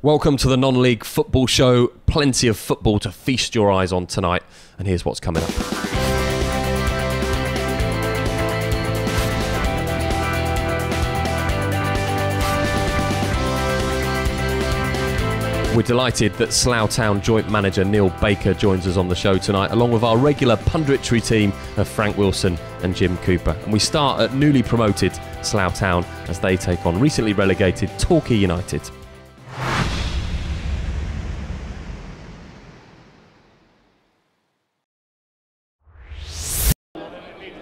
Welcome to the non-league football show. Plenty of football to feast your eyes on tonight. And here's what's coming up. We're delighted that Slough Town joint manager Neil Baker joins us on the show tonight, along with our regular punditry team of Frank Wilson and Jim Cooper. And we start at newly promoted Slough Town as they take on recently relegated Torquay United.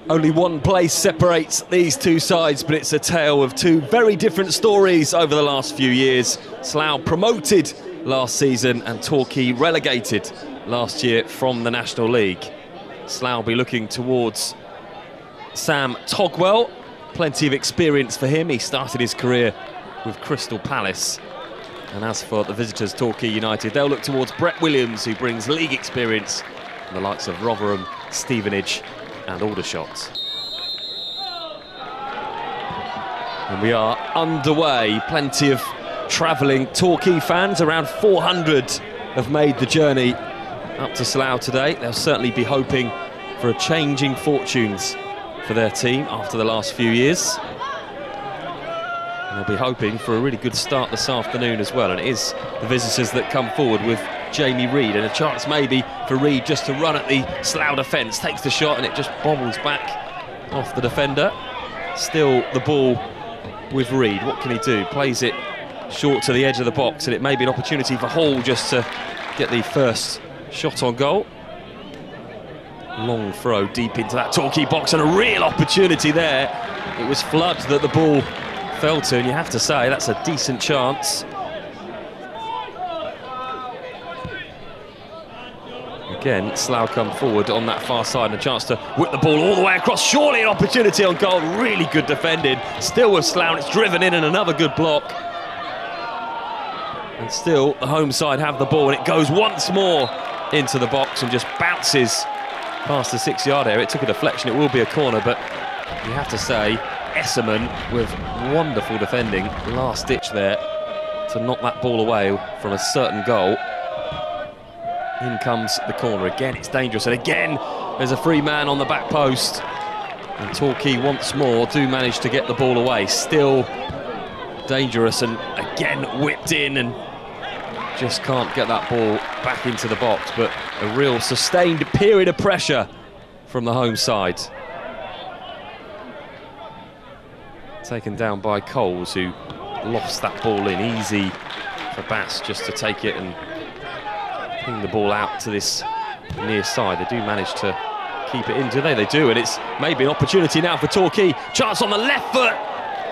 Only one place separates these two sides, but it's a tale of two very different stories over the last few years. Slough promoted last season and Torquay relegated last year from the National League. Slough will be looking towards Sam Togwell. Plenty of experience for him. He started his career with Crystal Palace. And as for the visitors, Torquay United, they'll look towards Brett Williams, who brings league experience from the likes of Rotherham, Stevenage and Aldershot. And we are underway. Plenty of travelling Torquay fans, around 400 have made the journey up to Slough today. They'll certainly be hoping for a change in fortunes for their team after the last few years. And they'll be hoping for a really good start this afternoon as well. And it is the visitors that come forward with Jamie Reid, and a chance maybe for Reid just to run at the Slough defence. Takes the shot and it just bobbles back off the defender. Still the ball with Reid. What can he do? Plays it short to the edge of the box, and it may be an opportunity for Hall just to get the first shot on goal. Long throw deep into that Torquay box, and a real opportunity there. It was Flood that the ball fell to, and you have to say that's a decent chance. Again, Slough come forward on that far side, and a chance to whip the ball all the way across. Surely an opportunity on goal. Really good defending. Still with Slough, it's driven in, and another good block. And still, the home side have the ball, and it goes once more into the box and just bounces past the 6-yard area. It took a deflection. It will be a corner, but you have to say, Esserman with wonderful defending. Last ditch there to knock that ball away from a certain goal. In comes the corner again. It's dangerous, and again there's a free man on the back post, and Torquay once more do manage to get the ball away. Still dangerous, and again whipped in, and just can't get that ball back into the box. But a real sustained period of pressure from the home side. Taken down by Coles, who lost that ball in. Easy for Bass just to take it and ping the ball out to this near side. They do manage to keep it in, do they? They do, and it's maybe an opportunity now for Torquay. Chance on the left foot,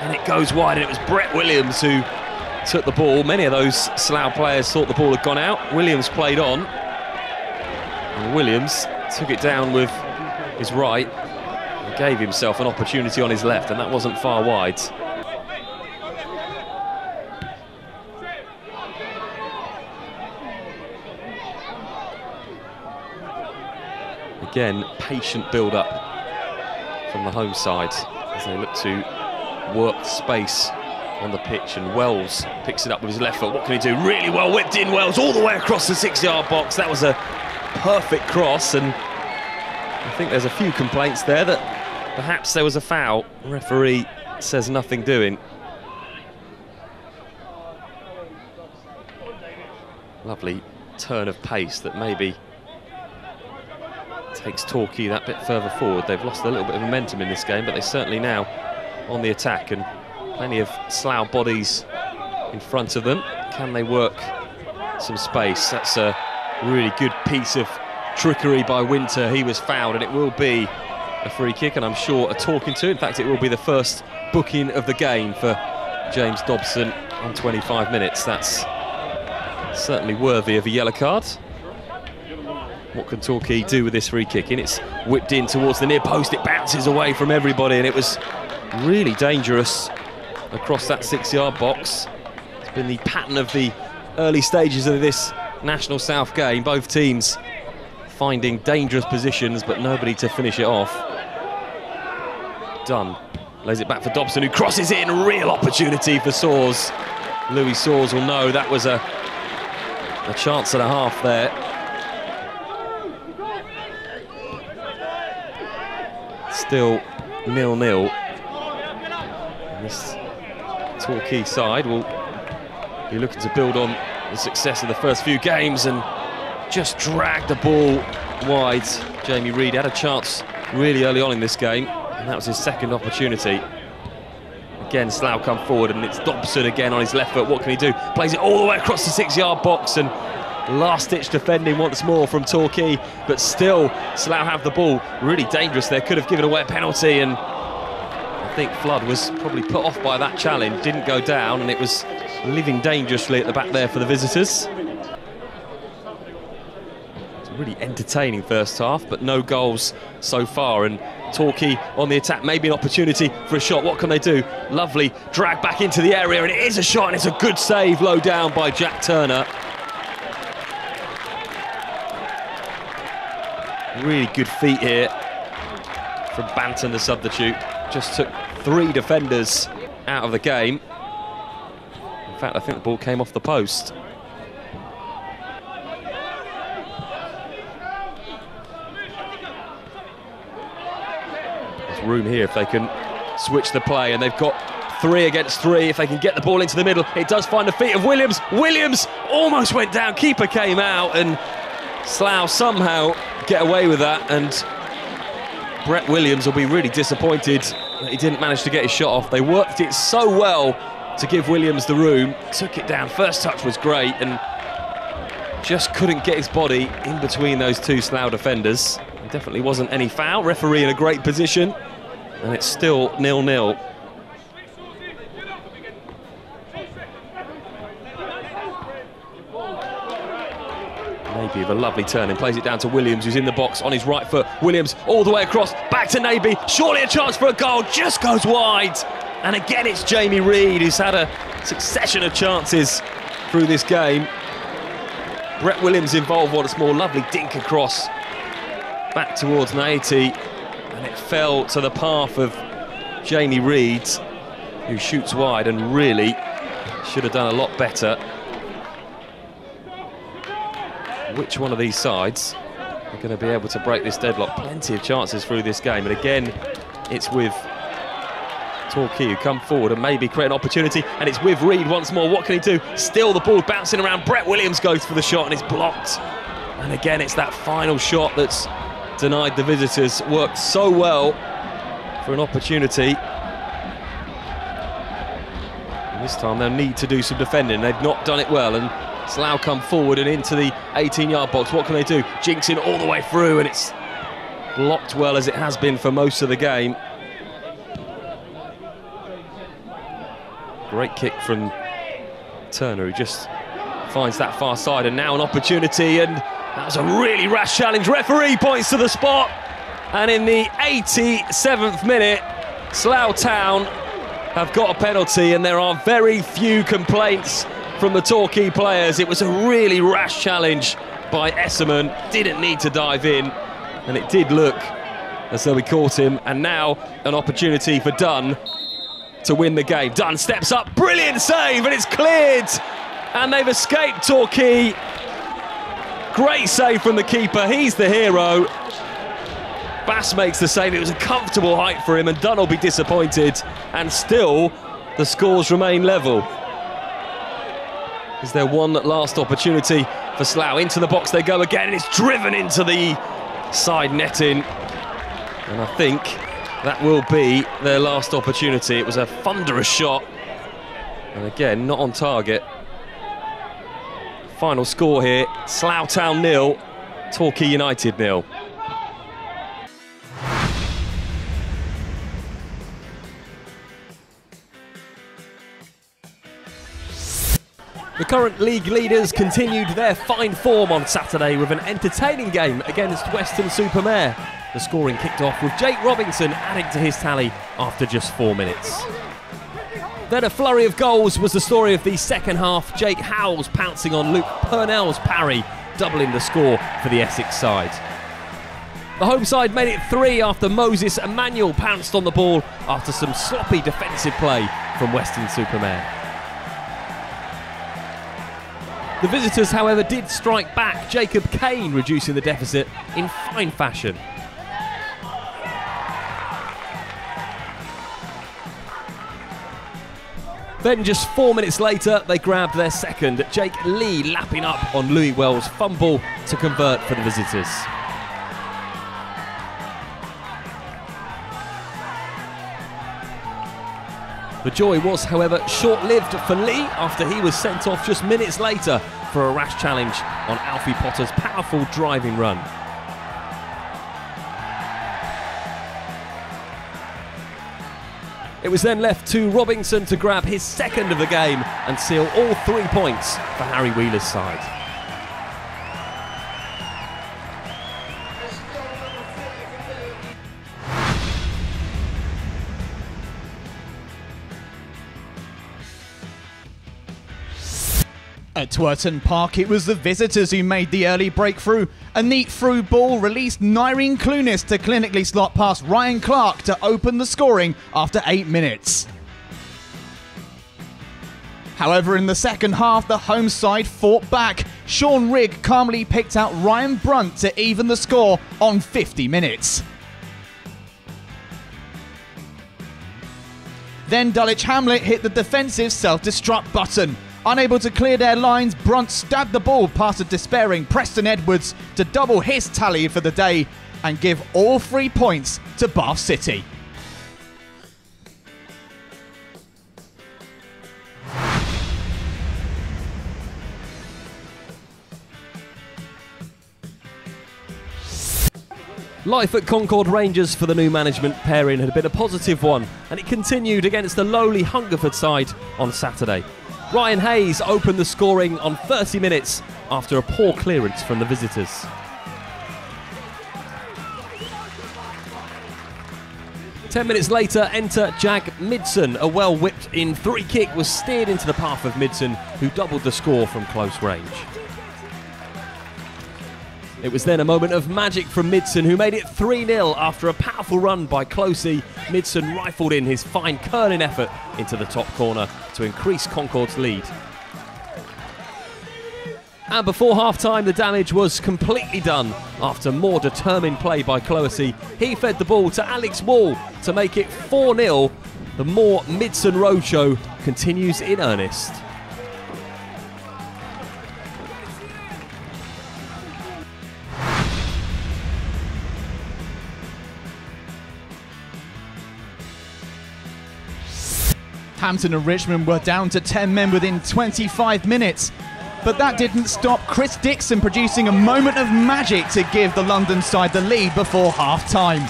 and it goes wide, and it was Brett Williams who took the ball. Many of those Slough players thought the ball had gone out. Williams played on, and Williams took it down with his right and gave himself an opportunity on his left, and that wasn't far wide. Again, patient build-up from the home side as they look to work space on the pitch, and Wells picks it up with his left foot. What can he do? Really well whipped in, Wells, all the way across the 6-yard box. That was a perfect cross, and I think there's a few complaints there that perhaps there was a foul. The referee says nothing doing. Lovely turn of pace that maybe takes Torquay that bit further forward. They've lost a little bit of momentum in this game, but they're certainly now on the attack, and plenty of Slough bodies in front of them. Can they work some space? That's a really good piece of trickery by Winter. He was fouled, and it will be a free kick, and I'm sure a talking to. In fact, it will be the first booking of the game for James Dobson on 25 minutes. That's certainly worthy of a yellow card. What can Torquay do with this free kick? And it's whipped in towards the near post. It bounces away from everybody, and it was really dangerous across that 6-yard box. It's been the pattern of the early stages of this National South game. Both teams finding dangerous positions, but nobody to finish it off. Dunn lays it back for Dobson, who crosses in. Real opportunity for Soares. Louis Saws will know that was a chance and a half there. Still 0-0. This Torquay side will be looking to build on the success of the first few games and just drag the ball wide. Jamie Reid had a chance really early on in this game, and that was his second opportunity. Again, Slough come forward, and it's Dobson again on his left foot. What can he do? Plays it all the way across the 6-yard box, and last-ditch defending once more from Torquay, but still Slough have the ball. Really dangerous there, could have given away a penalty, and I think Flood was probably put off by that challenge, didn't go down, and it was living dangerously at the back there for the visitors. It's a really entertaining first half, but no goals so far, and Torquay on the attack, maybe an opportunity for a shot. What can they do? Lovely drag back into the area, and it is a shot, and it's a good save low down by Jack Turner. Really good feet here from Banton, the substitute. Just took 3 defenders out of the game. In fact, I think the ball came off the post. There's room here if they can switch the play, and they've got 3 against 3. If they can get the ball into the middle, it does find the feet of Williams. Williams almost went down, keeper came out, and Slough somehow get away with that, and Brett Williams will be really disappointed that he didn't manage to get his shot off. They worked it so well to give Williams the room, took it down, first touch was great, and just couldn't get his body in between those 2 Slough defenders. There definitely wasn't any foul. Referee in a great position, and it's still 0-0. Naby with a lovely turn and plays it down to Williams, who's in the box on his right foot. Williams all the way across, back to Naby, surely a chance for a goal, just goes wide. And again it's Jamie Reid, who's had a succession of chances through this game. Brett Williams involved once more, lovely dink across, back towards Naity, and it fell to the path of Jamie Reid, who shoots wide and really should have done a lot better. Which one of these sides are going to be able to break this deadlock? Plenty of chances through this game, and again it's with Torquay who come forward and maybe create an opportunity, and it's with Reid once more. What can he do? Still the ball bouncing around. Brett Williams goes for the shot and it's blocked, and again it's that final shot that's denied the visitors. Worked so well for an opportunity, and this time they'll need to do some defending. They've not done it well, and Slough come forward and into the 18-yard box. What can they do? Jinxing all the way through, and it's blocked well, as it has been for most of the game. Great kick from Turner, who just finds that far side, and now an opportunity, and that was a really rash challenge. Referee points to the spot, and in the 87th minute, Slough Town have got a penalty, and there are very few complaints from the Torquay players. It was a really rash challenge by Esserman, didn't need to dive in, and it did look as though he caught him. And now an opportunity for Dunn to win the game. Dunn steps up, brilliant save, and it's cleared, and they've escaped Torquay. Great save from the keeper, he's the hero. Bass makes the save, it was a comfortable height for him, and Dunn will be disappointed, and still the scores remain level. Is there one last opportunity for Slough? Into the box they go again, and it's driven into the side netting, and I think that will be their last opportunity. It was a thunderous shot, and again not on target. Final score here, Slough Town 0, Torquay United 0. The current league leaders continued their fine form on Saturday with an entertaining game against Weston-Super-Mare. The scoring kicked off with Jake Robinson adding to his tally after just 4 minutes. Then a flurry of goals was the story of the second half. Jake Howells pouncing on Luke Purnell's parry, doubling the score for the Essex side. The home side made it 3 after Moses Emmanuel pounced on the ball after some sloppy defensive play from Weston-Super-Mare. The visitors, however, did strike back. Jacob Kane reducing the deficit in fine fashion. Then just 4 minutes later, they grabbed their second. Jake Lee lapping up on Louis Wells' fumble to convert for the visitors. The joy was, however, short-lived for Lee after he was sent off just minutes later for a rash challenge on Alfie Potter's powerful driving run. It was then left to Robinson to grab his second of the game and seal all 3 points for Harry Wheeler's side. At Twerton Park, it was the visitors who made the early breakthrough. A neat through ball released Nyreen Clunis to clinically slot past Ryan Clark to open the scoring after 8 minutes. However, in the second half, the home side fought back. Sean Rigg calmly picked out Ryan Brunt to even the score on 50 minutes. Then Dulwich Hamlet hit the defensive self-destruct button. Unable to clear their lines, Brunt stabbed the ball past a despairing Preston Edwards to double his tally for the day and give all 3 points to Bath City. Life at Concord Rangers for the new management pairing had been a positive one, and it continued against the lowly Hungerford side on Saturday. Ryan Hayes opened the scoring on 30 minutes after a poor clearance from the visitors. Ten minutes later, enter Jag Midson. A well-whipped in free kick was steered into the path of Midson, who doubled the score from close range. It was then a moment of magic from Midson, who made it 3-0 after a powerful run by Closey. Midson rifled in his fine curling effort into the top corner to increase Concord's lead. And before half-time, the damage was completely done after more determined play by Closey. He fed the ball to Alex Wall to make it 4-0. The Moore Midson Roadshow continues in earnest. Hampton and Richmond were down to 10 men within 25 minutes. But that didn't stop Chris Dixon producing a moment of magic to give the London side the lead before half-time.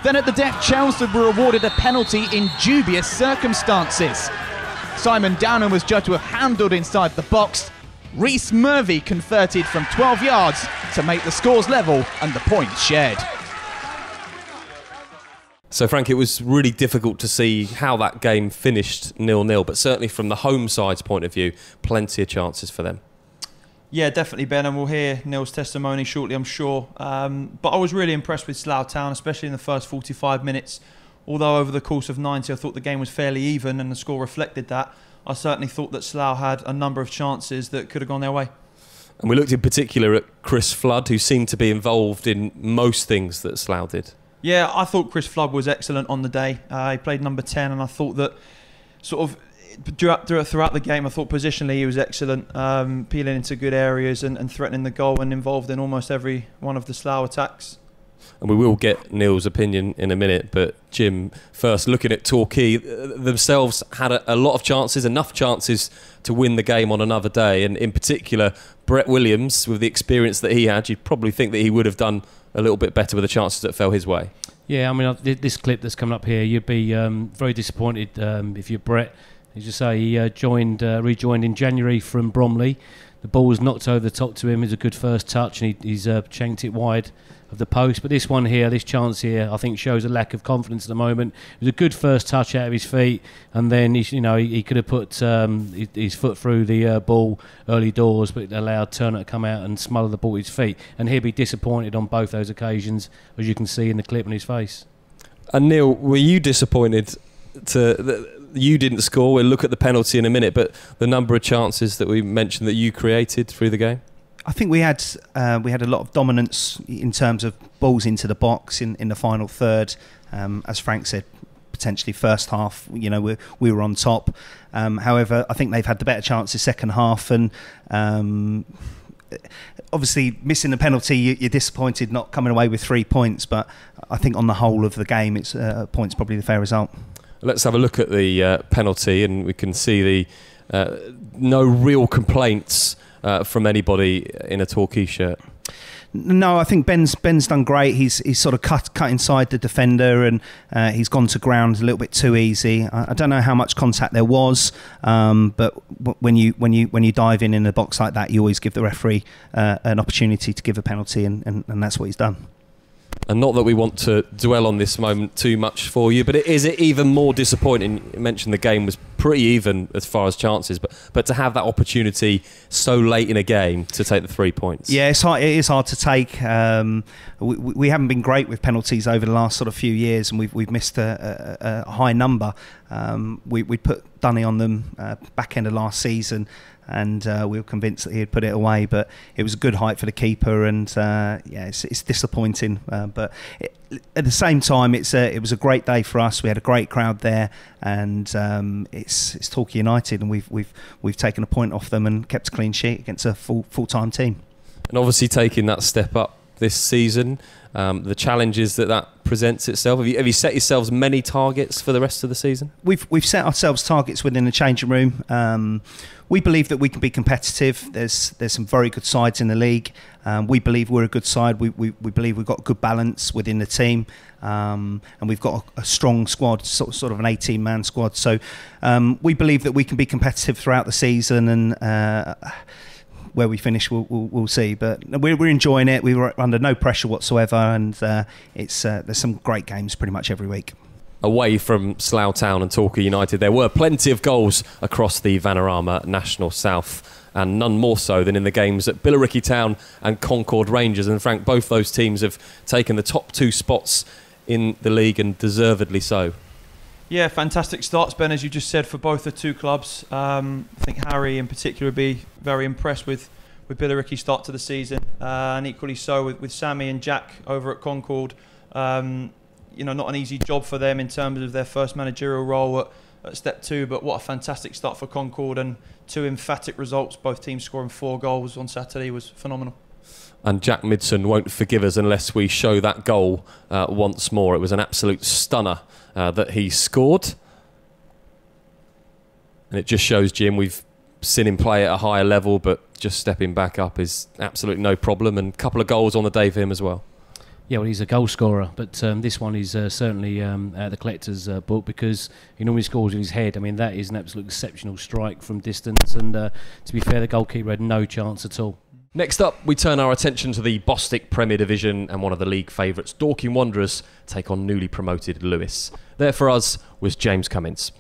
Then at the death, Chelmsford were awarded a penalty in dubious circumstances. Simon Downham was judged to have handled inside the box. Rhys Murphy converted from 12 yards to make the scores level and the points shared. So, Frank, it was really difficult to see how that game finished 0-0, but certainly from the home side's point of view, plenty of chances for them. Yeah, definitely, Ben, and we'll hear Neil's testimony shortly, I'm sure. But I was really impressed with Slough Town, especially in the first 45 minutes. Although over the course of 90, I thought the game was fairly even and the score reflected that. I certainly thought that Slough had a number of chances that could have gone their way. And we looked in particular at Chris Flood, who seemed to be involved in most things that Slough did. Yeah, I thought Chris Flood was excellent on the day. He played number 10, and I thought that sort of throughout the game, I thought positionally he was excellent, peeling into good areas and threatening the goal and involved in almost every one of the Slough attacks. And we will get Neil's opinion in a minute, but Jim, first looking at Torquay, themselves had a lot of chances, enough chances to win the game on another day, and in particular Brett Williams, with the experience that he had, you'd probably think that he would have done a little bit better with the chances that fell his way. Yeah, I mean, this clip that's coming up here, you'd be very disappointed if you're Brett. As you say, he rejoined in January from Bromley. The ball was knocked over the top to him. It was a good first touch, and he's chanked it wide of the post. But this one here, this chance here, I think shows a lack of confidence at the moment. It was a good first touch out of his feet, and then he could have put his foot through the ball early doors, but it allowed Turner to come out and smother the ball at his feet. And he'll be disappointed on both those occasions, as you can see in the clip on his face. And Neil, were you disappointed to you didn't score. We'll look at the penalty in a minute, but the number of chances that we mentioned that you created through the game. I think we had a lot of dominance in terms of balls into the box in the final third. As Frank said, potentially first half, we were on top. However, I think they've had the better chances second half, and obviously missing the penalty, you're disappointed not coming away with 3 points. But I think on the whole of the game, it's points probably the fair result. Let's have a look at the penalty, and we can see the no real complaints from anybody in a Torquay shirt. No, I think Ben's done great. He's sort of cut inside the defender, and he's gone to ground a little bit too easy. I don't know how much contact there was, but when you dive in a box like that, you always give the referee an opportunity to give a penalty, and that's what he's done. And not that we want to dwell on this moment too much for you, but is it even more disappointing? You mentioned the game was pretty even as far as chances, but to have that opportunity so late in a game to take the 3 points. Yeah, it is hard to take. We haven't been great with penalties over the last sort of few years, and we've missed a high number. We put Dunny on them back end of last season, and we were convinced that he'd put it away, but it was a good height for the keeper, and it's disappointing. But at the same time, it was a great day for us. We had a great crowd there, and it's Torquay United, and we've taken a point off them and kept a clean sheet against a full-time team. And obviously taking that step up this season, the challenges that presents itself. Have you set yourselves many targets for the rest of the season? We've set ourselves targets within the changing room. We believe that we can be competitive. There's some very good sides in the league. We believe we're a good side. We believe we've got good balance within the team, and we've got a strong squad, sort of an 18-man squad. So we believe that we can be competitive throughout the season, and where we finish, we'll see. But we're enjoying it. We were under no pressure whatsoever, and there's some great games pretty much every week. Away from Slough Town and Torquay United, there were plenty of goals across the Vanarama National South, and none more so than in the games at Billericay Town and Concord Rangers. And Frank, both those teams have taken the top 2 spots in the league, and deservedly so. Yeah, fantastic starts, Ben, as you just said, for both the two clubs. I think Harry in particular would be very impressed with Billericay's start to the season, and equally so with Sammy and Jack over at Concord. Not an easy job for them in terms of their first managerial role at step 2, but what a fantastic start for Concord, and 2 emphatic results, both teams scoring 4 goals on Saturday, was phenomenal. And Jack Midson won't forgive us unless we show that goal once more. It was an absolute stunner that he scored. And it just shows, Jim, we've seen him play at a higher level, but just stepping back up is absolutely no problem. And a couple of goals on the day for him as well. Yeah, well, he's a goal scorer, but this one is certainly out of the collector's book, because he normally scores with his head. I mean, that is an absolute exceptional strike from distance, and to be fair, the goalkeeper had no chance at all. Next up, we turn our attention to the Bostik Premier Division, and one of the league favourites, Dorking Wanderers, take on newly promoted Lewes. There for us was James Cummins.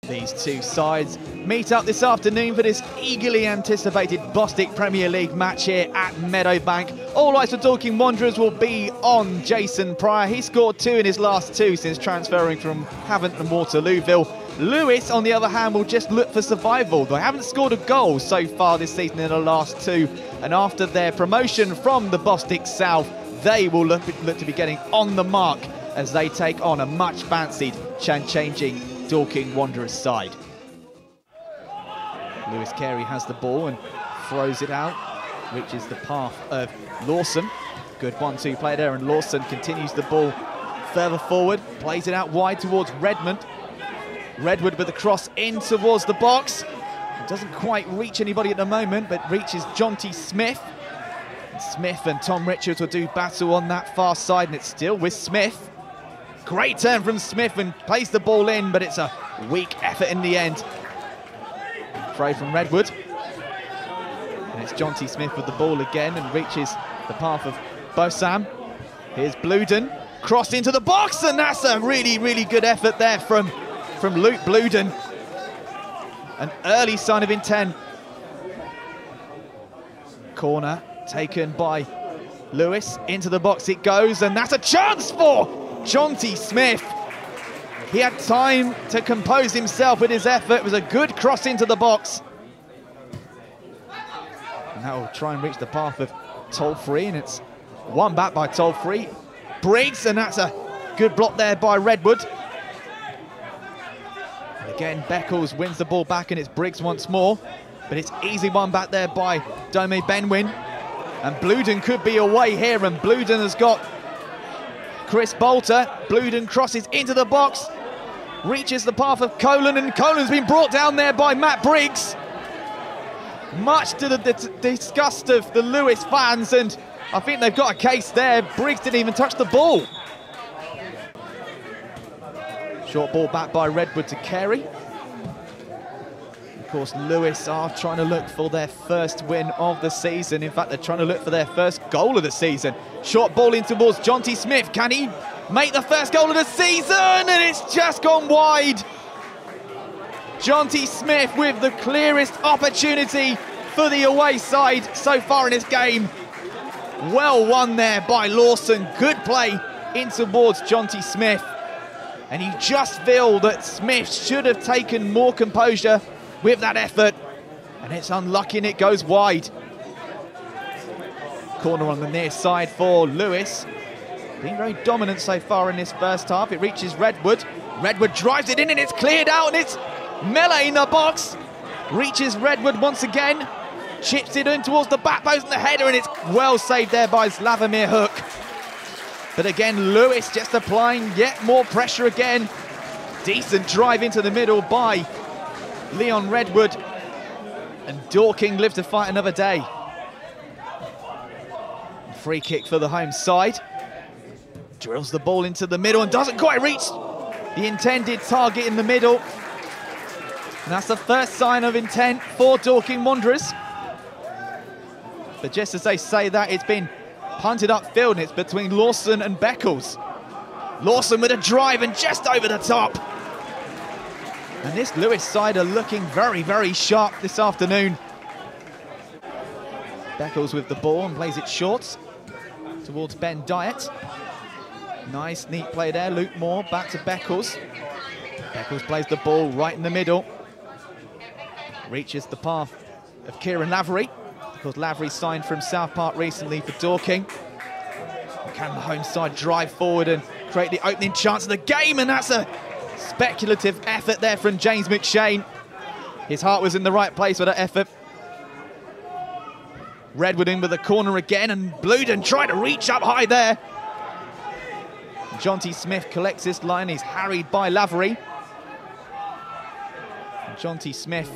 These two sides meet up this afternoon for this eagerly anticipated Bostik Premier League match here at Meadowbank. All eyes for Dorking Wanderers will be on Jason Pryor. He scored 2 in his last 2 since transferring from Hamlet and Waterlooville. Lewes, on the other hand, will just look for survival. They haven't scored a goal so far this season in the last 2, and after their promotion from the Bostik South, they will look to be getting on the mark as they take on a much fancied changing Dorking Wanderers side. Lewis Carey has the ball and throws it out, which is the path of Lawson. Good 1-2 play there, and Lawson continues the ball further forward, plays it out wide towards Redmond. Redwood with the cross in towards the box. It doesn't quite reach anybody at the moment, but reaches Jonty Smith. And Smith and Tom Richards will do battle on that far side, and it's still with Smith. Great turn from Smith and plays the ball in, but it's a weak effort in the end. Throw from Redwood. And it's Jonty Smith with the ball again and reaches the path of Bosam. Here's Bluden. Cross into the box, and that's a really, really good effort there from Luke Bluden. An early sign of intent. Corner taken by Lewes, into the box it goes, and that's a chance for Jonty Smith. He had time to compose himself with his effort. It was a good cross into the box. And that will try and reach the path of Torquay, and it's won back by Torquay. Briggs, and that's a good block there by Redwood. And again, Beckles wins the ball back, and it's Briggs once more. But it's easy one back there by Dome Benwin. And Bluden could be away here, and Bluden has got Chris Bolter. Bluden crosses into the box, reaches the path of Colan, and Colan's been brought down there by Matt Briggs. Much to the disgust of the Lewes fans, and I think they've got a case there. Briggs didn't even touch the ball. Short ball back by Redwood to Carey. Of course, Lewes are trying to look for their first win of the season. In fact, they're trying to look for their first goal of the season. Short ball in towards Jonty Smith. Can he make the first goal of the season? And it's just gone wide. Jonty Smith with the clearest opportunity for the away side so far in this game. Well won there by Lawson. Good play in towards Jonty Smith. And you just feel that Smith should have taken more composure with that effort, and it's unlucky and it goes wide. Corner on the near side for Lewes. Been very dominant so far in this first half. It reaches Redwood. Redwood drives it in and it's cleared out, and it's melee in the box. Reaches Redwood once again. Chips it in towards the back post and the header, and it's well saved there by Slavomir Hook. But again, Lewes just applying yet more pressure again. Decent drive into the middle by Leon Redwood, and Dorking live to fight another day. Free kick for the home side. Drills the ball into the middle and doesn't quite reach the intended target in the middle. And that's the first sign of intent for Dorking Wanderers. But just as they say that, it's been punted upfield, and it's between Lawson and Beckles. Lawson with a drive and just over the top. And this Lewes side are looking very, very sharp this afternoon. Beckles with the ball and plays it short towards Ben Dyatt. Nice, neat play there. Luke Moore back to Beckles. Beckles plays the ball right in the middle. Reaches the path of Kieran Lavery. Because Lavery signed from South Park recently for Dorking. Can the home side drive forward and create the opening chance of the game? And that's a speculative effort there from James McShane. His heart was in the right place with that effort. Redwood in with the corner again, and Bluden tried to reach up high there. Jonty Smith collects this line. He's harried by Lavery. Jonty Smith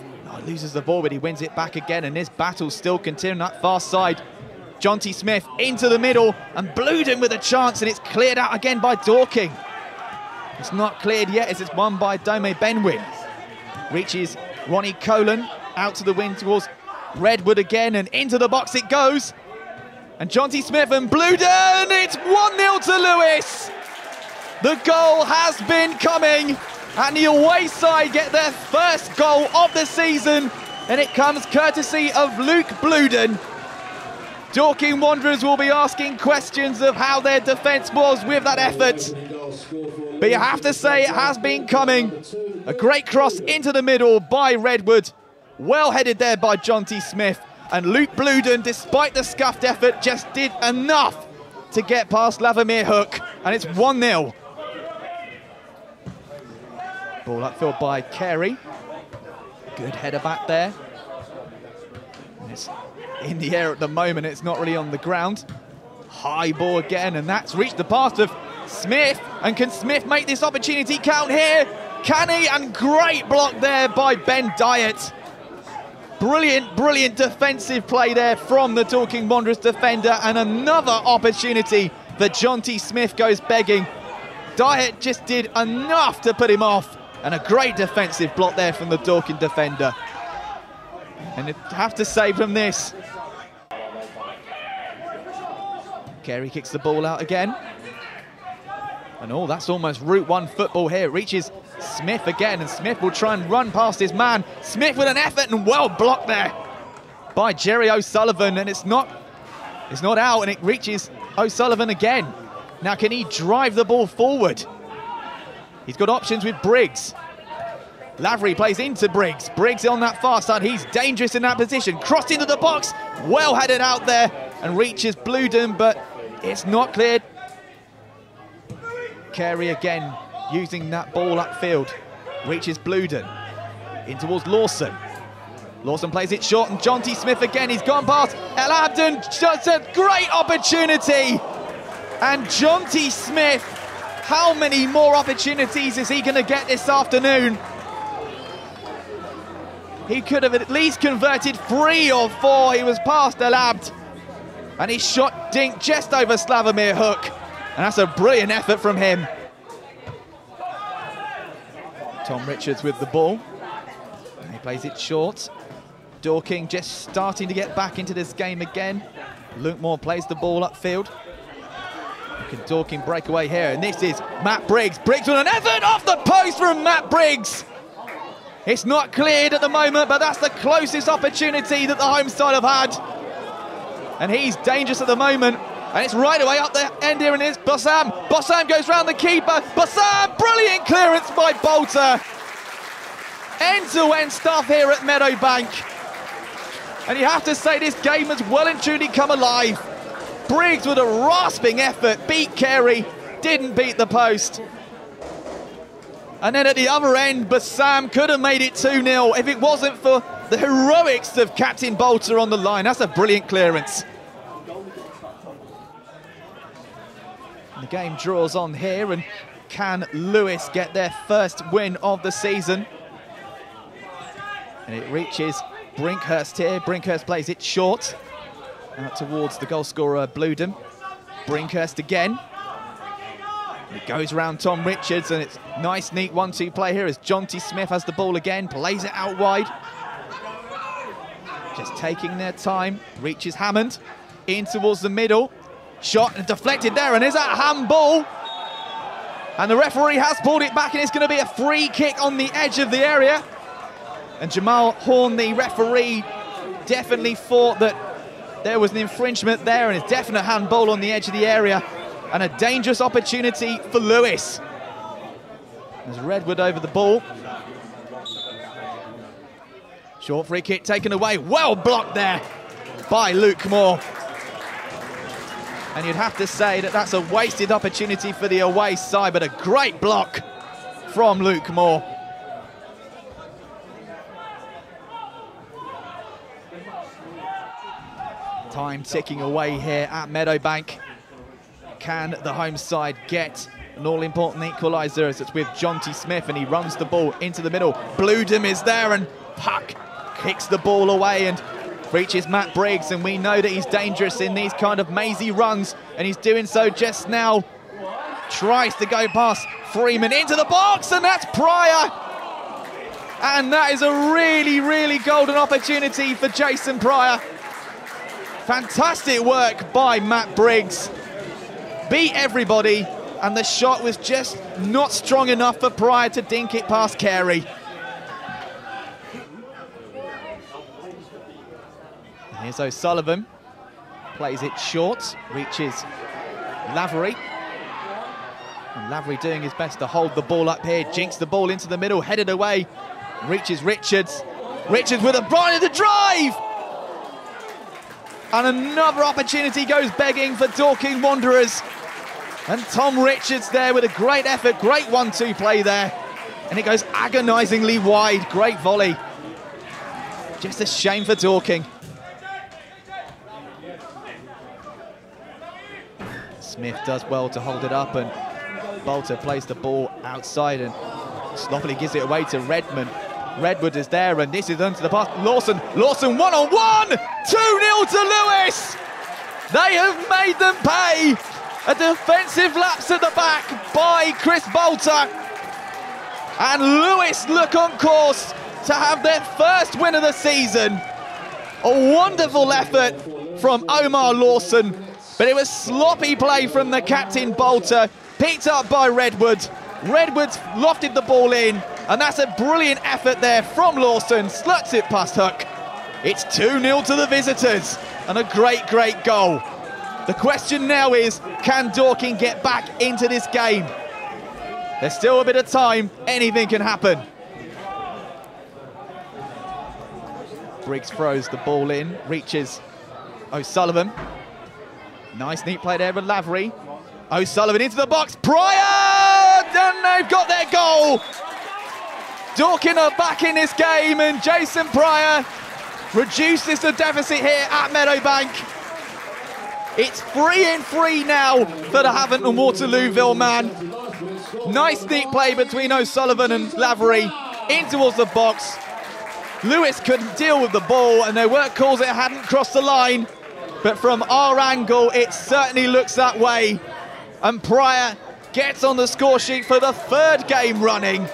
loses the ball, but he wins it back again, and this battle's still continuing that far side. Jonty Smith into the middle, and Bluden with a chance, and it's cleared out again by Dorking. It's not cleared yet as it's won by Dome Benwin. Reaches Ronnie Colan out to the wing towards Redwood again, and into the box it goes. And Jonty Smith and Bluden, it's 1-0 to Lewes. The goal has been coming, and the away side get their first goal of the season, and it comes courtesy of Luke Bluden. Dorking Wanderers will be asking questions of how their defence was with that effort. But you have to say it has been coming. A great cross into the middle by Redwood. Well headed there by Jonty Smith. And Luke Bluden, despite the scuffed effort, just did enough to get past Slavomir Hook. And it's 1-0. Ball upfield by Carey. Good header back there. And it's in the air at the moment, it's not really on the ground. High ball again, and that's reached the path of Smith. And can Smith make this opportunity count here? Can he? And great block there by Ben Dyatt. Brilliant, brilliant defensive play there from the Dorking Wanderers defender, and another opportunity for Jonty Smith goes begging. Dyatt just did enough to put him off, and a great defensive block there from the Dorking defender. And I have to say from this, Carey kicks the ball out again. And oh, that's almost Route 1 football here. It reaches Smith again, and Smith will try and run past his man. Smith with an effort, and well blocked there by Jerry O'Sullivan, and it's not It's not out, and it reaches O'Sullivan again. Now, can he drive the ball forward? He's got options with Briggs. Lavery plays into Briggs. Briggs on that far side. He's dangerous in that position. Crossed into the box. Well headed out there and reaches Blueden, but it's not cleared. Carey again using that ball upfield. Reaches Blueden. In towards Lawson. Lawson plays it short, and Jonty Smith again. He's gone past El Abdon. Just a great opportunity. And Jonty Smith, how many more opportunities is he going to get this afternoon? He could have at least converted 3 or 4. He was past El Abd. And he shot Dink just over Slough-Town hook. And that's a brilliant effort from him. Tom Richards with the ball. He plays it short. Dorking just starting to get back into this game again. Luke Moore plays the ball upfield. Can Dorking break away here? And this is Matt Briggs. Briggs with an effort off the post from Matt Briggs. It's not cleared at the moment, but that's the closest opportunity that the home side have had. And he's dangerous at the moment. And it's right away up the end here, and it's Bossam. Bossam goes round the keeper. Bossam, brilliant clearance by Bolter. End-to-end stuff here at Meadowbank. And you have to say this game has well and truly come alive. Briggs with a rasping effort, beat Carey, didn't beat the post. And then at the other end, Bossam could have made it 2-0 if it wasn't for the heroics of Captain Bolter on the line. That's a brilliant clearance. The game draws on here, and can Lewes get their first win of the season? And it reaches Brinkhurst here. Brinkhurst plays it short. Out towards the goal scorer, Blueden. Brinkhurst again. It goes around Tom Richards, and it's nice, neat 1-2 play here as Jonty Smith has the ball again, plays it out wide. Just taking their time, reaches Hammond, in towards the middle. Shot and deflected there, and is that handball? And the referee has pulled it back, and it's going to be a free kick on the edge of the area. And Jamal Horn, the referee, definitely thought that there was an infringement there, and a definite handball on the edge of the area. And a dangerous opportunity for Lewes. There's Redwood over the ball. Short free kick taken away. Well blocked there by Luke Moore. And you'd have to say that that's a wasted opportunity for the away side, but a great block from Luke Moore. Time ticking away here at Meadowbank. Can the home side get an all-important equaliser as it's with Jonty Smith, and he runs the ball into the middle. Blueden is there, and Puck kicks the ball away and reaches Matt Briggs, and we know that he's dangerous in these kind of mazy runs, and he's doing so just now. Tries to go past Freeman into the box, and that's Pryor. And that is a really, really golden opportunity for Jason Pryor. Fantastic work by Matt Briggs. Beat everybody, and the shot was just not strong enough for Pryor to dink it past Carey. Here's O'Sullivan, plays it short, reaches Lavery. And Lavery doing his best to hold the ball up here, jinks the ball into the middle, headed away, reaches Richards. Richards with a bright of the drive! And another opportunity goes begging for Dorking Wanderers. And Tom Richards there with a great effort, great 1-2 play there. And it goes agonisingly wide, great volley. Just a shame for Dorking. Smith does well to hold it up, and Bolter plays the ball outside and sloppily gives it away to Redmond. Redwood is there, and this is onto the pass. Lawson one-on-one! 2-0 to Lewes! They have made them pay! A defensive lapse at the back by Chris Bolter. And Lewes look on course to have their first win of the season. A wonderful effort from Omar Lawson, but it was sloppy play from the captain Bolter, picked up by Redwood. Redwood's lofted the ball in, and that's a brilliant effort there from Lawson, sluts it past Hook. It's 2-0 to the visitors, and a great, great goal The question now is, can Dorking get back into this game? There's still a bit of time, anything can happen. Briggs throws the ball in, reaches O'Sullivan. Nice neat play there with Lavery. O'Sullivan into the box, Pryor! And they've got their goal! Dorking are back in this game, and Jason Pryor reduces the deficit here at Meadowbank. It's 3-3 now for the Havant and Waterlooville man. Nice neat play between O'Sullivan and Lavery in towards the box. Lewes couldn't deal with the ball, and there weren't calls it hadn't crossed the line. But from our angle, it certainly looks that way. And Pryor gets on the score sheet for the third game running.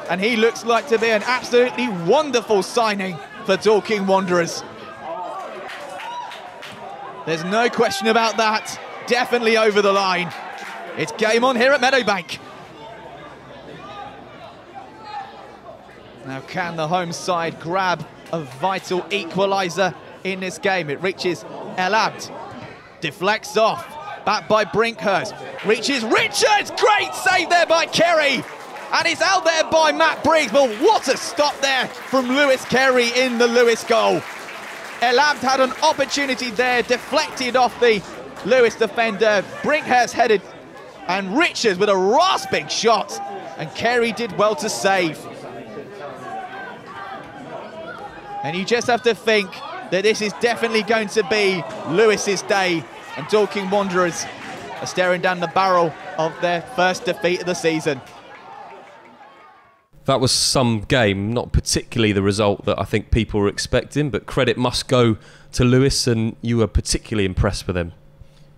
And he looks like to be an absolutely wonderful signing for Dorking Wanderers. There's no question about that. Definitely over the line. It's game on here at Meadowbank. Now can the home side grab a vital equaliser in this game? It reaches El Abd. Deflects off. Back by Brinkhurst. Reaches Richards. Great save there by Kerry. And it's out there by Matt Briggs. But what a stop there from Lewis Kerry in the Lewes goal. El Abd had an opportunity there, deflected off the Lewes defender. Brinkhurst headed, and Richards with a rasping shot, and Kerry did well to save. And you just have to think that this is definitely going to be Lewis's day, and Dorking Wanderers are staring down the barrel of their first defeat of the season. That was some game, not particularly the result that I think people were expecting, but credit must go to Lewes, and you were particularly impressed with them.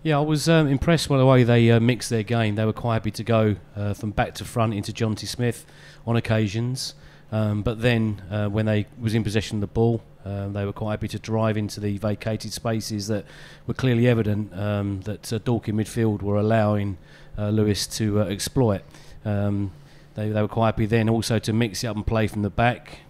Yeah, I was impressed by the way they mixed their game. They were quite happy to go from back to front into Jonty Smith on occasions, but then when they was in possession of the ball, they were quite happy to drive into the vacated spaces that were clearly evident that Dorking midfield were allowing Lewes to exploit. They were quite happy then also to mix it up and play from the back.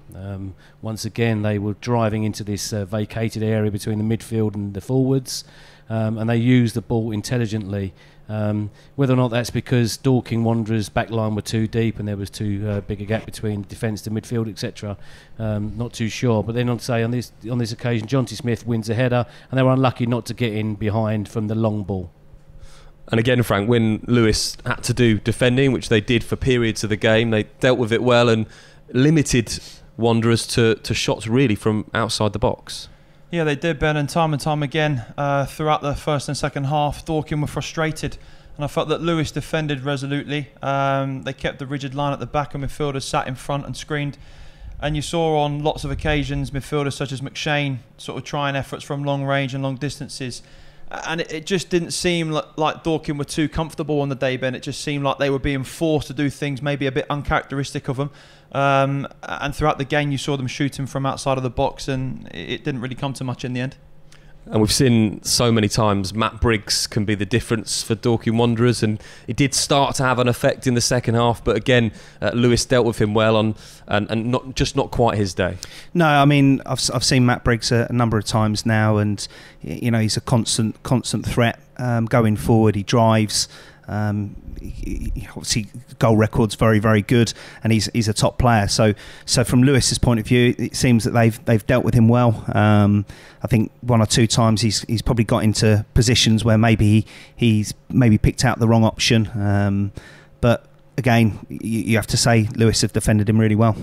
Once again, they were driving into this vacated area between the midfield and the forwards, and they used the ball intelligently. Whether or not that's because Dorking Wanderers' back line were too deep and there was too big a gap between defence to midfield, etc., not too sure. But then on this occasion, Jonty Smith wins a header, and they were unlucky not to get in behind from the long ball. And again, Frank, when Lewes had to do defending, which they did for periods of the game, they dealt with it well and limited Wanderers to shots really from outside the box. Yeah, they did, Ben, and time again throughout the first and second half, Dorking were frustrated, and I felt that Lewes defended resolutely. They kept the rigid line at the back, and midfielders sat in front and screened. And you saw on lots of occasions midfielders such as McShane sort of trying efforts from long range and long distances. And it just didn't seem like Dorking were too comfortable on the day, Ben. It just seemed like they were being forced to do things maybe a bit uncharacteristic of them. And throughout the game, you saw them shooting from outside of the box, and it didn't really come to much in the end. And we've seen so many times Matt Briggs can be the difference for Dorking Wanderers, and it did start to have an effect in the second half, but again Lewes dealt with him well and not quite his day. No, I mean I've seen Matt Briggs a number of times now, and you know he's a constant threat going forward. He drives. Obviously goal record's very, very good, and he's a top player. So from Lewis's point of view, it seems that they've dealt with him well. I think one or two times he's probably got into positions where maybe he's picked out the wrong option. But again, you have to say Lewes have defended him really well.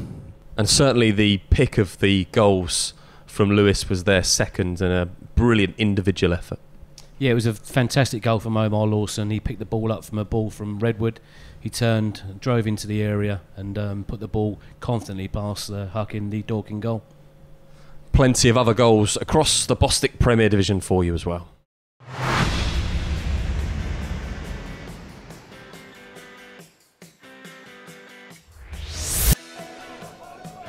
And certainly the pick of the goals from Lewes was their second, and a brilliant individual effort. Yeah, it was a fantastic goal from Omar Lawson. He picked the ball up from a ball from Redwood. He turned, drove into the area and put the ball confidently past the Huck in the Dorking goal. Plenty of other goals across the Bostik Premier Division for you as well.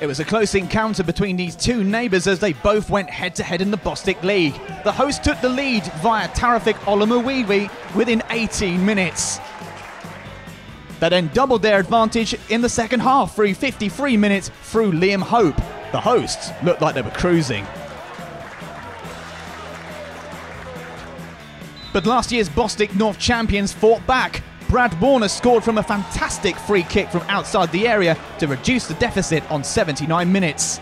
It was a close encounter between these two neighbours as they both went head-to-head in the Bostik League. The host took the lead via Tarafik Olomuwiwi within 18 minutes. They then doubled their advantage in the second half through 53 minutes through Liam Hope. The hosts looked like they were cruising. But last year's Bostik North champions fought back. Brad Warner scored from a fantastic free kick from outside the area to reduce the deficit on 79 minutes.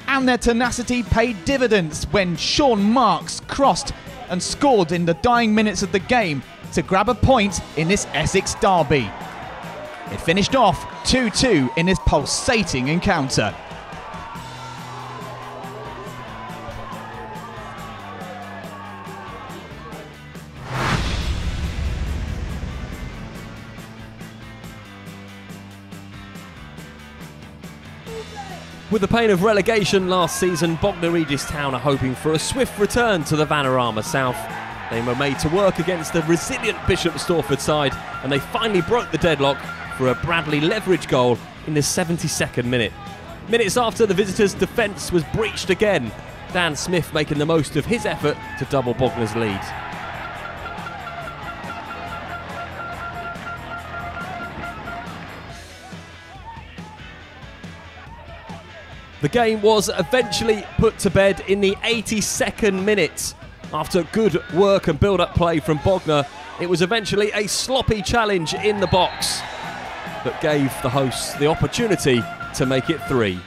And their tenacity paid dividends when Sean Marks crossed and scored in the dying minutes of the game to grab a point in this Essex derby. It finished off 2-2 in this pulsating encounter. With the pain of relegation last season, Bognor Regis Town are hoping for a swift return to the Vanarama South. They were made to work against the resilient Bishop Stortford side, and they finally broke the deadlock for a Bradley leverage goal in the 72nd minute. Minutes after, the visitors' defence was breached again, Dan Smith making the most of his effort to double Bognor's lead. The game was eventually put to bed in the 82nd minute. After good work and build-up play from Bognor, it was eventually a sloppy challenge in the box that gave the hosts the opportunity to make it 3.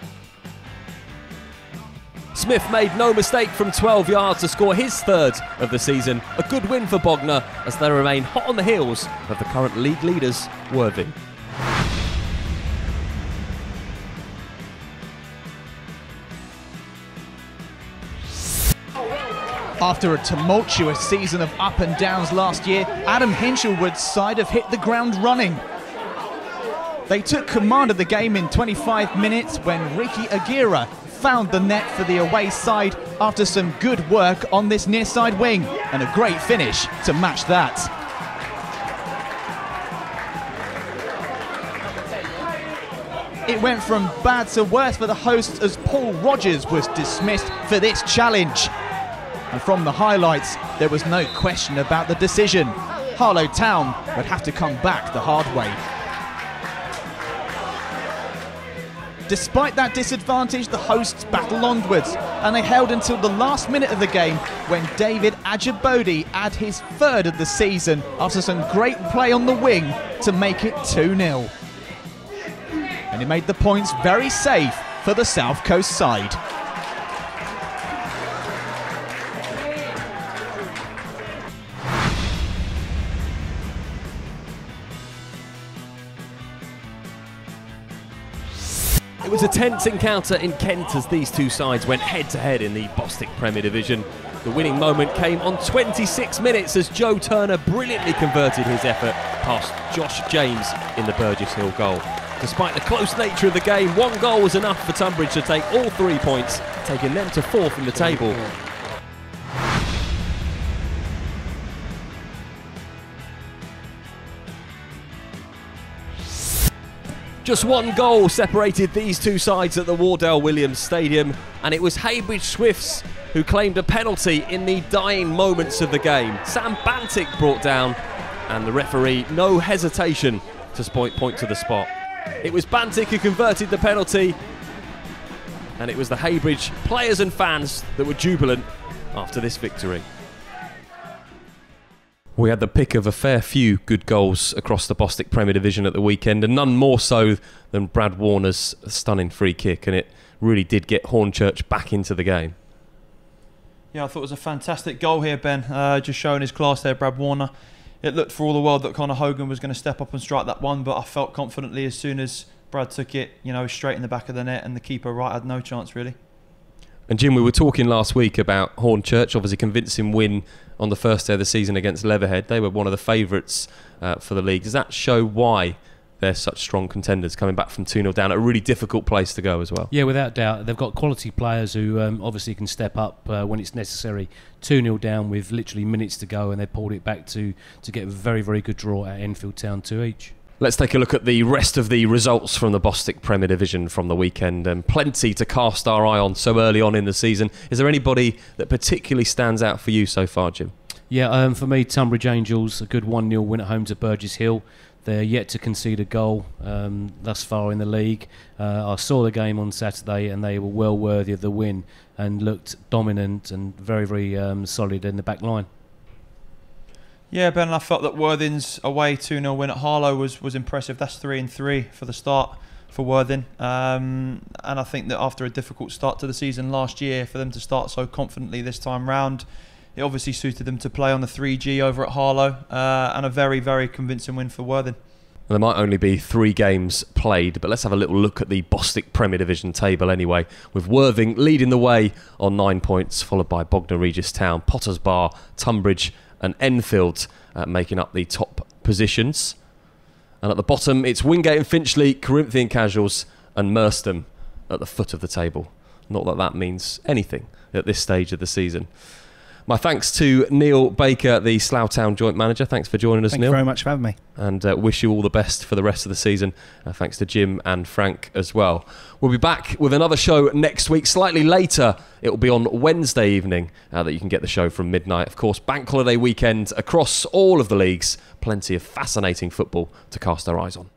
Smith made no mistake from 12 yards to score his third of the season. A good win for Bognor as they remain hot on the heels of the current league leaders, Worthing. After a tumultuous season of up and downs last year, Adam Hinchelwood's side have hit the ground running. They took command of the game in 25 minutes when Ricky Aguirre found the net for the away side after some good work on this near side wing, and a great finish to match that. It went from bad to worse for the hosts as Paul Rogers was dismissed for this challenge. And from the highlights, there was no question about the decision. Harlow Town would have to come back the hard way. Despite that disadvantage, the hosts battled onwards, and they held until the last minute of the game when David Ajabodi had his third of the season after some great play on the wing to make it 2-0. And he made the points very safe for the South Coast side. It was a tense encounter in Kent as these two sides went head-to-head in the Bostik Premier Division. The winning moment came on 26 minutes as Joe Turner brilliantly converted his effort past Josh James in the Burgess Hill goal. Despite the close nature of the game, one goal was enough for Tonbridge to take all 3 points, taking them to 4th in the table. Just one goal separated these two sides at the Wardell Williams Stadium, and it was Heybridge Swifts who claimed a penalty in the dying moments of the game. Sam Bantic brought down, and the referee, no hesitation to point to the spot. It was Bantic who converted the penalty, and it was the Heybridge players and fans that were jubilant after this victory. We had the pick of a fair few good goals across the Bostik Premier Division at the weekend, and none more so than Brad Warner's stunning free kick, and it really did get Hornchurch back into the game. Yeah, I thought it was a fantastic goal here, Ben. Just showing his class there, Brad Warner. It looked for all the world that Conor Hogan was going to step up and strike that one, but I felt confidently as soon as Brad took it, you know, straight in the back of the net, and the keeper right had no chance really. And Jim, we were talking last week about Hornchurch, obviously convincing win on the first day of the season against Leatherhead. They were one of the favourites for the league. Does that show why they're such strong contenders, coming back from 2-0 down at a really difficult place to go as well? Yeah, without doubt. They've got quality players who obviously can step up when it's necessary. 2-0 down with literally minutes to go, and they pulled it back to get a very, very good draw at Enfield Town 2 each. Let's take a look at the rest of the results from the Bostik Premier Division from the weekend, and plenty to cast our eye on so early on in the season. Is there anybody that particularly stands out for you so far, Jim? Yeah, for me, Tonbridge Angels, a good 1-0 win at home to Burgess Hill. They're yet to concede a goal thus far in the league. I saw the game on Saturday, and they were well worthy of the win and looked dominant and very, very solid in the back line. Yeah, Ben, I felt that Worthing's away 2-0 win at Harlow was impressive. That's 3-3 for the start for Worthing. And I think that after a difficult start to the season last year, for them to start so confidently this time round, it obviously suited them to play on the 3G over at Harlow. And a very, very convincing win for Worthing. There might only be 3 games played, but let's have a little look at the Bostik Premier Division table anyway, with Worthing leading the way on 9 points, followed by Bognor, Regis Town, Potters Bar, Tonbridge and Enfield making up the top positions. And at the bottom, it's Wingate and Finchley, Corinthian Casuals and Merstham at the foot of the table. Not that that means anything at this stage of the season. My thanks to Neil Baker, the Slough Town joint manager. Thanks for joining us, Neil. Thank you very much for having me. And wish you all the best for the rest of the season. Thanks to Jim and Frank as well. We'll be back with another show next week, slightly later. It will be on Wednesday evening that you can get the show from midnight. Of course, bank holiday weekend across all of the leagues. Plenty of fascinating football to cast our eyes on.